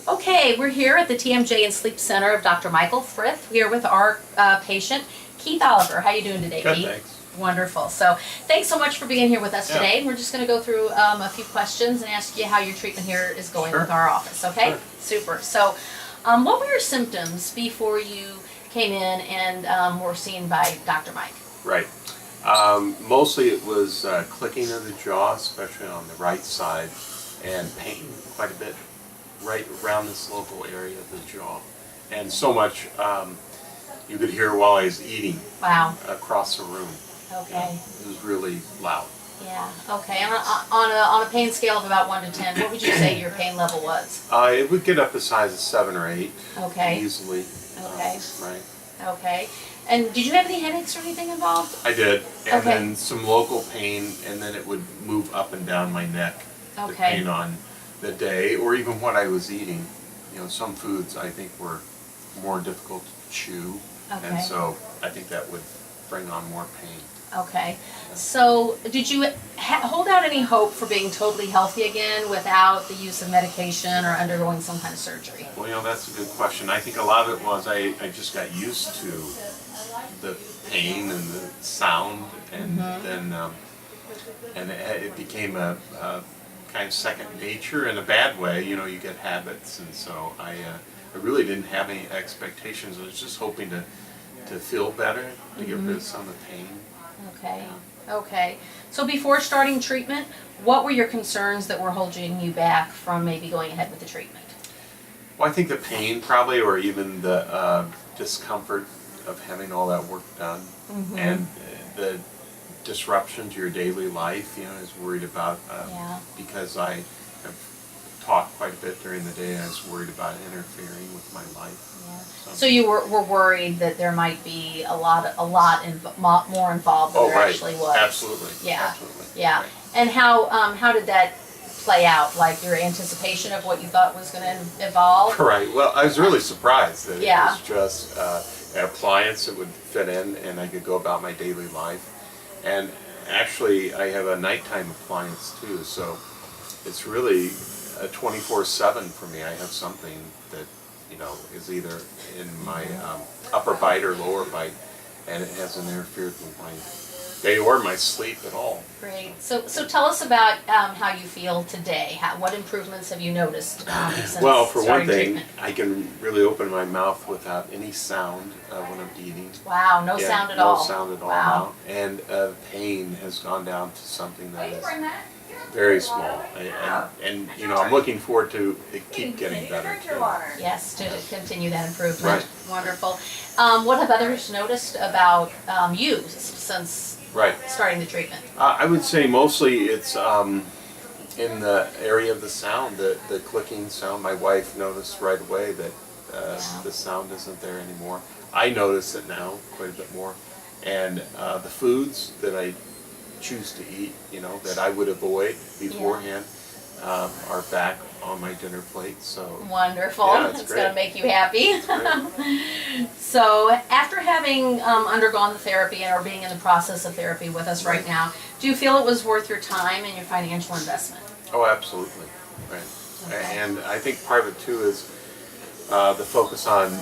Okay, we're here at the TMJ and Sleep Center of Dr. Michael Frith. We are with our patient, Keith Oliver. How are you doing today, Good, Keith? thanks. Wonderful. So thanks so much for being here with us Yeah. today. We're just going to go through a few questions and ask you how your treatment here is going Sure. with our office, okay? Sure. Super. So what were your symptoms before you came in and were seen by Dr. Mike? Right. Mostly it was clicking of the jaw, especially on the right side, and pain quite a bit right around this local area of the jaw. And so much you could hear while I was eating Wow. across the room. Okay. It was really loud. Yeah. Okay. On a pain scale of about 1 to 10, what would you say your pain level was? It would get up to size of 7 or 8 Okay. easily. Okay. Right. Okay. And did you have any headaches or anything involved? I did. And Okay. then some local pain, and then it would move up and down my neck. Okay. Depending on the day or even what I was eating. You know, some foods I think were more difficult to chew. Okay. And so I think that would bring on more pain. Okay. So did you hold out any hope for being totally healthy again without the use of medication or undergoing some kind of surgery? Well, you know, that's a good question. I think a lot of it was I just got used to the pain and the sound, and then and it became a kind of second nature in a bad way. You know, you get habits, and so I really didn't have any expectations. I was just hoping to feel better, to get rid of some of the pain. Okay. Okay. So before starting treatment, what were your concerns that were holding you back from maybe going ahead with the treatment? Well, I think the pain probably, or even the discomfort of having all that work done, and the disruption to your daily life. You know, I was worried about because I have taught quite a bit during the day. I was worried about interfering with my life. Yeah. So you were worried that there might be a lot more involved than Oh, there right. actually was. Absolutely. Yeah. Absolutely. Yeah. Right. And how did that play out? Like your anticipation of what you thought was going to evolve? Right. Well, I was really surprised that Yeah. it was just an appliance that would fit in, and I could go about my daily life. And actually, I have a nighttime appliance too, so it's really a 24/7 for me. I have something that, you know, is either in my upper bite or lower bite, and it hasn't interfered with my day or my sleep at all. Great. So tell us about how you feel today. What improvements have you noticed since Well, for one starting thing, treatment? I can really open my mouth without any sound when I'm eating. Wow, no Yeah, sound at all. No sound at all Wow. now. And pain has gone down to something that is very small. And you know, I'm looking forward to it keep getting better too. Yes, to continue that improvement. Right. Wonderful. What have others noticed about you since Right. starting the treatment? I would say mostly it's in the area of the sound, the clicking sound. My wife noticed right away that the sound isn't there anymore. I notice it now quite a bit more. And the foods that I choose to eat, you know, that I would avoid beforehand, are back on my dinner plate. So Wonderful. Yeah, it's It's going to great. make you happy. So after having undergone the therapy or being in the process of therapy with us right now, do you feel it was worth your time and your financial investment? Oh, absolutely. Right. Okay. And I think part of it too is the focus on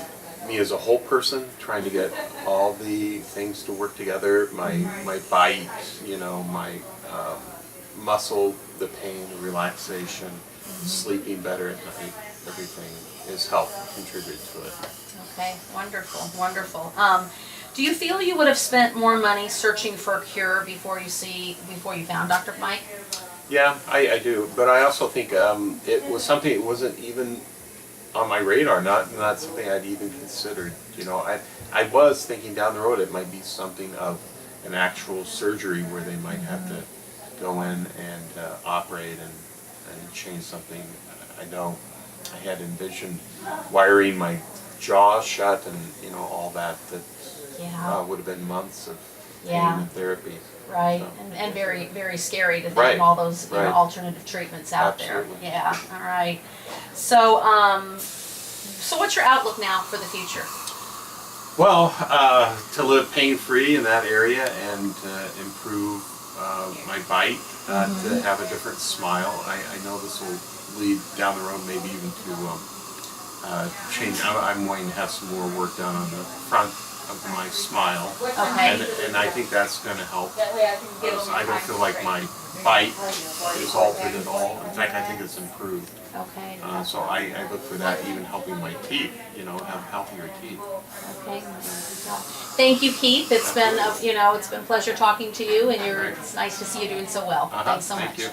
me as a whole person, trying to get all the things to work together. My bite, you know, my muscle, the pain, the relaxation, sleeping better at night. Everything is helped contribute to it. Okay, wonderful, wonderful. Do you feel you would have spent more money searching for a cure before you found Dr. Mike? Yeah, I do, but I also think it was something that wasn't even on my radar, not something I'd even considered. You know, I was thinking down the road it might be something of an actual surgery where they might have to go in and operate and change something. I know I had envisioned wiring my jaw shut and, you know, all that would have been months of pain and therapy. Right, So, and very, very scary to think Right, of all those right. alternative treatments out Absolutely. there. Yeah, all right. So, so what's your outlook now for the future? Well, to live pain-free in that area and improve my bite, to have a different smile. I know this will lead down the road maybe even to change. I'm wanting to have some more work done on the front of my smile, Okay. and I think that's going to help. So I don't feel like my bite is altered at all. In fact, I think it's improved. Okay. So I look for that even helping my teeth, have healthier teeth. Okay. Thank you, Keith. It's been it's been a pleasure talking to you, and it's nice to see you doing so well. Thanks so Thank much. you.